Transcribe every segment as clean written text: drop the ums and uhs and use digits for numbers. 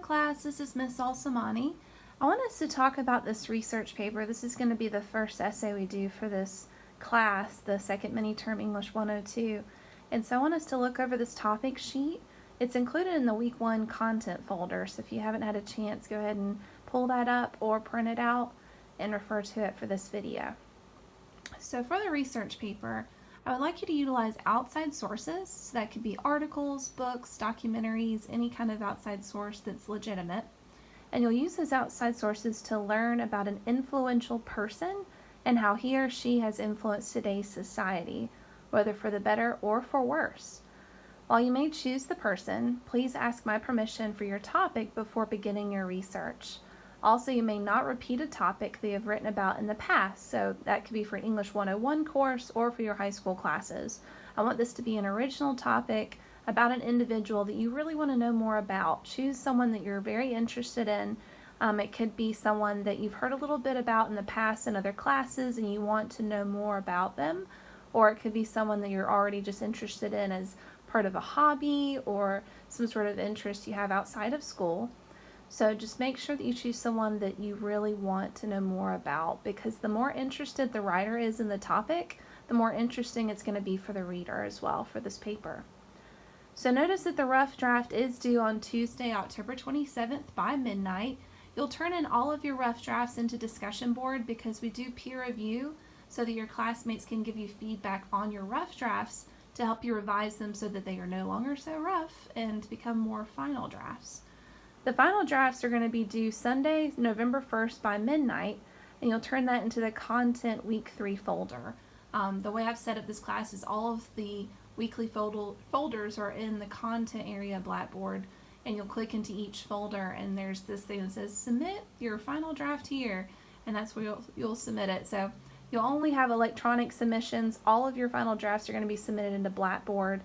class, this is Miss Alsammani. I want us to talk about this research paper. This is going to be the first essay we do for this class, the second mini-term English 102. And so I want us to look over this topic sheet. It's included in the week 1 content folder, so if you haven't had a chance, go ahead and pull that up or print it out and refer to it for this video. So for the research paper, I would like you to utilize outside sources. So that could be articles, books, documentaries, any kind of outside source that's legitimate. And you'll use those outside sources to learn about an influential person and how he or she has influenced today's society, whether for the better or for worse. While you may choose the person, please ask my permission for your topic before beginning your research. Also, you may not repeat a topic that you have written about in the past, so that could be for an English 101 course or for your high school classes. I want this to be an original topic about an individual that you really want to know more about. Choose someone that you're very interested in. It could be someone that you've heard a little bit about in the past in other classes and you want to know more about them, or it could be someone that you're already just interested in as part of a hobby or some sort of interest you have outside of school. So just make sure that you choose someone that you really want to know more about, because the more interested the writer is in the topic, the more interesting it's going to be for the reader as well for this paper. So notice that the rough draft is due on Tuesday, October 27th by midnight. You'll turn in all of your rough drafts into discussion board because we do peer review so that your classmates can give you feedback on your rough drafts to help you revise them so that they are no longer so rough and become more final drafts. The final drafts are going to be due Sunday, November 1st by midnight, and you'll turn that into the Content Week 3 folder. The way I've set up this class is all of the weekly folders are in the content area of Blackboard, and you'll click into each folder, and there's this thing that says Submit Your Final Draft Here, and that's where you'll submit it. So you'll only have electronic submissions. All of your final drafts are going to be submitted into Blackboard,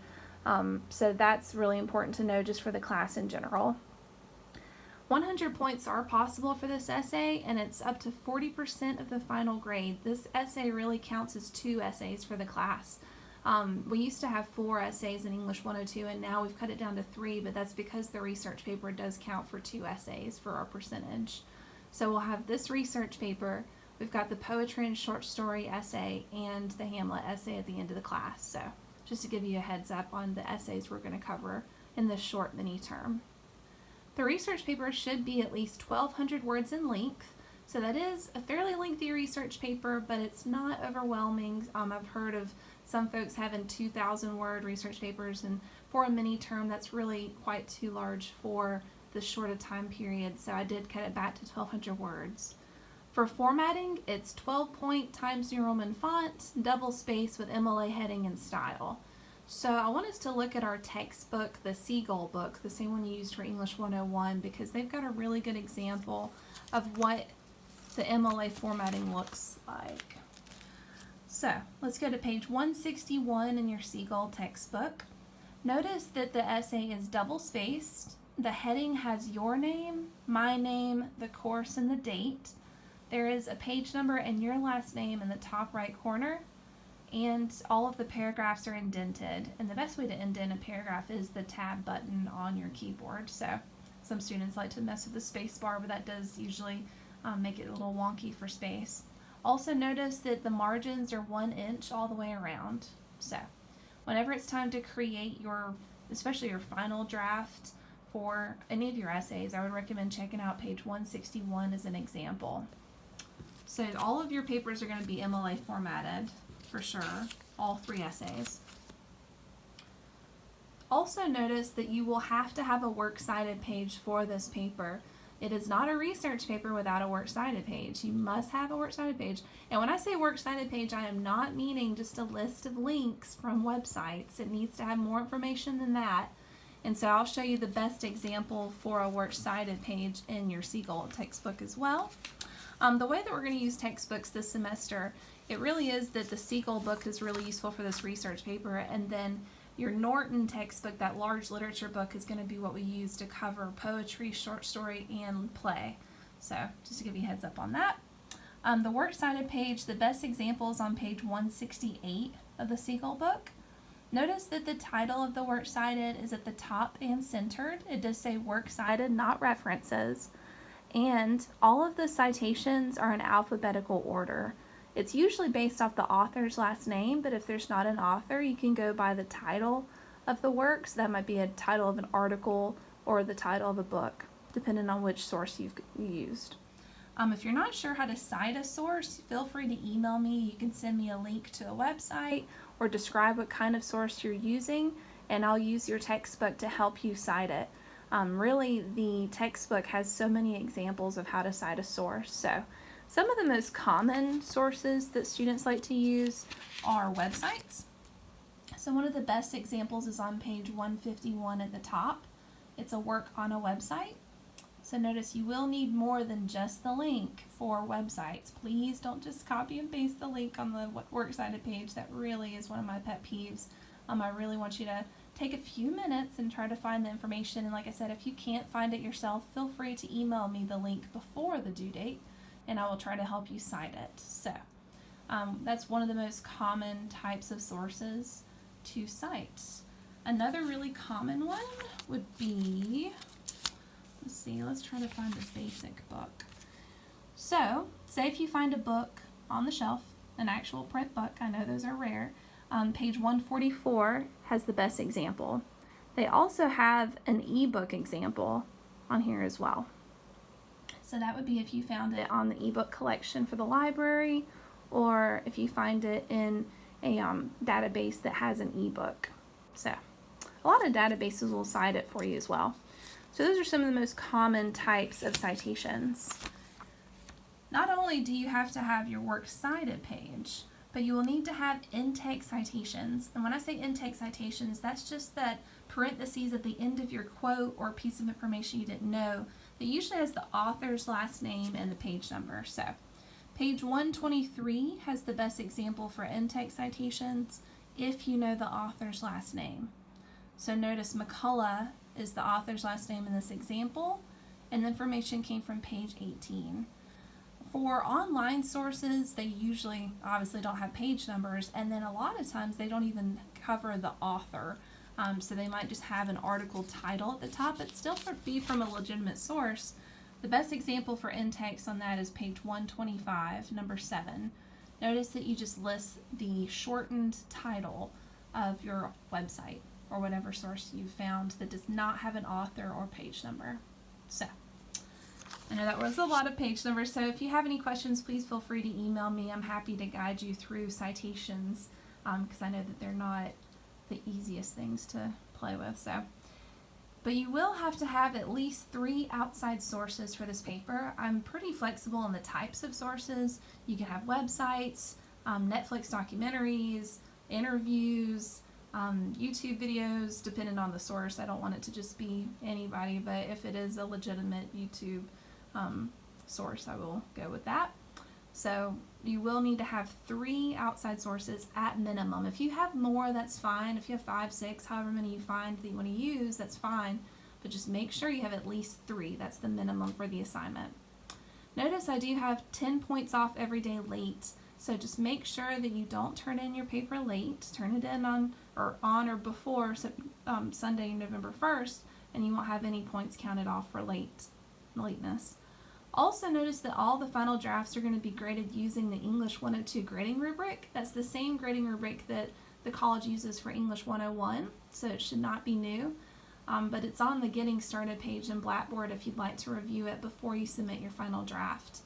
so that's really important to know just for the class in general. 100 points are possible for this essay, and it's up to 40% of the final grade. This essay really counts as 2 essays for the class. We used to have 4 essays in English 102, and now we've cut it down to 3, but that's because the research paper does count for 2 essays for our percentage. So we'll have this research paper, we've got the poetry and short story essay, and the Hamlet essay at the end of the class. So just to give you a heads up on the essays we're going to cover in this short mini term. The research paper should be at least 1,200 words in length, so that is a fairly lengthy research paper, but it's not overwhelming. I've heard of some folks having 2,000 word research papers, and for a mini term that's really quite too large for this short a time period, so I did cut it back to 1,200 words. For formatting, it's 12-point Times New Roman font, double space with MLA heading and style. So I want us to look at our textbook, the Seagull book, the same one you used for English 101, because they've got a really good example of what the MLA formatting looks like. So let's go to page 161 in your Seagull textbook. Notice that the essay is double spaced. The heading has your name, my name, the course, and the date. There is a page number and your last name in the top right corner, and all of the paragraphs are indented. And the best way to indent a paragraph is the tab button on your keyboard. So some students like to mess with the space bar, but that does usually make it a little wonky for space. Also notice that the margins are 1 inch all the way around. So whenever it's time to create your, especially your final draft for any of your essays, I would recommend checking out page 161 as an example. So all of your papers are going to be MLA formatted for sure, all 3 essays. Also notice that you will have to have a works cited page for this paper. It is not a research paper without a works cited page. You must have a works cited page. And when I say works cited page, I am not meaning just a list of links from websites. It needs to have more information than that. And so I'll show you the best example for a works cited page in your Seagull textbook as well. The way that we're going to use textbooks this semester, it really is that the Seagull book is really useful for this research paper, and then your Norton textbook, that large literature book, is going to be what we use to cover poetry, short story, and play. So just to give you a heads up on that. The works cited page, the best example is on page 168 of the Seagull book. Notice that the title of the works cited is at the top and centered. It does say works cited, not references. And all of the citations are in alphabetical order. It's usually based off the author's last name, but if there's not an author, you can go by the title of the work. So that might be a title of an article or the title of a book, depending on which source you've used. If you're not sure how to cite a source, feel free to email me. You can send me a link to a website or describe what kind of source you're using, and I'll use your textbook to help you cite it. Really, the textbook has so many examples of how to cite a source. So some of the most common sources that students like to use are websites. So one of the best examples is on page 151 at the top. It's a work on a website. So notice you will need more than just the link for websites. Please don't just copy and paste the link on the works cited page. That really is one of my pet peeves. I really want you to take a few minutes and try to find the information. And like I said, if you can't find it yourself, feel free to email me the link before the due date, and I will try to help you cite it. So that's one of the most common types of sources to cite. Another really common one would be, let's try to find a basic book. So, say if you find a book on the shelf, an actual print book, I know those are rare, page 144 has the best example. They also have an ebook example on here as well. So that would be if you found it on the ebook collection for the library, or if you find it in a database that has an ebook. So a lot of databases will cite it for you as well. So those are some of the most common types of citations. Not only do you have to have your works cited page, but you will need to have in-text citations. And when I say in-text citations, that's just that parentheses at the end of your quote or piece of information you didn't know that usually has the author's last name and the page number. So page 123 has the best example for in-text citations if you know the author's last name. So notice McCullough is the author's last name in this example, and the information came from page 18. For online sources, they usually obviously don't have page numbers, and then a lot of times they don't even cover the author. So they might just have an article title at the top, but still be from a legitimate source. The best example for in-text on that is page 125, number 7. Notice that you just list the shortened title of your website or whatever source you found that does not have an author or page number. So I know that was a lot of page numbers, so if you have any questions, please feel free to email me. I'm happy to guide you through citations because I know that they're not the easiest things to play with. But you will have to have at least 3 outside sources for this paper. I'm pretty flexible in the types of sources. You can have websites, Netflix documentaries, interviews, YouTube videos, depending on the source. I don't want it to just be anybody, but if it is a legitimate YouTube source, I will go with that. So you will need to have 3 outside sources at minimum. If you have more, that's fine. If you have 5, 6, however many you find that you want to use, that's fine. But just make sure you have at least 3. That's the minimum for the assignment. Notice I do have 10 points off every day late. So just make sure that you don't turn in your paper late. Turn it in on or before Sunday, November 1st, and you won't have any points counted off for lateness. Also notice that all the final drafts are going to be graded using the English 102 grading rubric. That's the same grading rubric that the college uses for English 101, so it should not be new. But it's on the Getting Started page in Blackboard if you'd like to review it before you submit your final draft.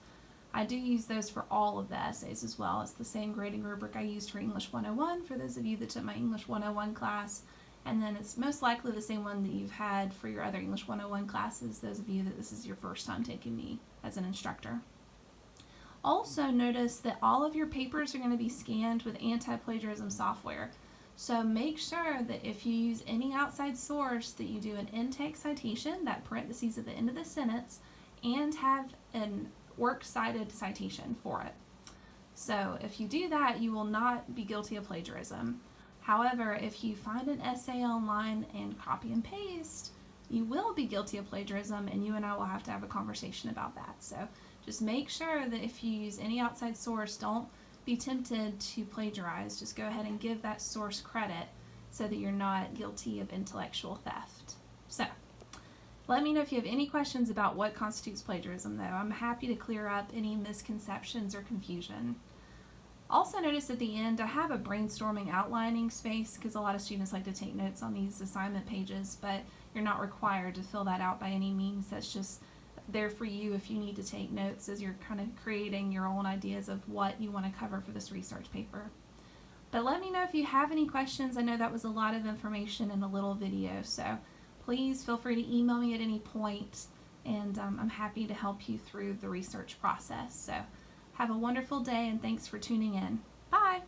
I do use those for all of the essays as well. It's the same grading rubric I used for English 101 for those of you that took my English 101 class. And then it's most likely the same one that you've had for your other English 101 classes, those of you that this is your first time taking me as an instructor. Also notice that all of your papers are going to be scanned with anti-plagiarism software. So make sure that if you use any outside source that you do an in-text citation, that parentheses at the end of the sentence, and have an works cited citation for it. So if you do that, you will not be guilty of plagiarism. However, if you find an essay online and copy and paste, you will be guilty of plagiarism, and you and I will have to have a conversation about that. So just make sure that if you use any outside source, don't be tempted to plagiarize. Just go ahead and give that source credit. so that you're not guilty of intellectual theft. So, let me know if you have any questions about what constitutes plagiarism, though. I'm happy to clear up any misconceptions or confusion. Also notice at the end I have a brainstorming outlining space because a lot of students like to take notes on these assignment pages, but you're not required to fill that out by any means. That's just there for you if you need to take notes as you're kind of creating your own ideas of what you want to cover for this research paper. But let me know if you have any questions. I know that was a lot of information in a little video, so please feel free to email me at any point, and I'm happy to help you through the research process. So have a wonderful day, and thanks for tuning in. Bye!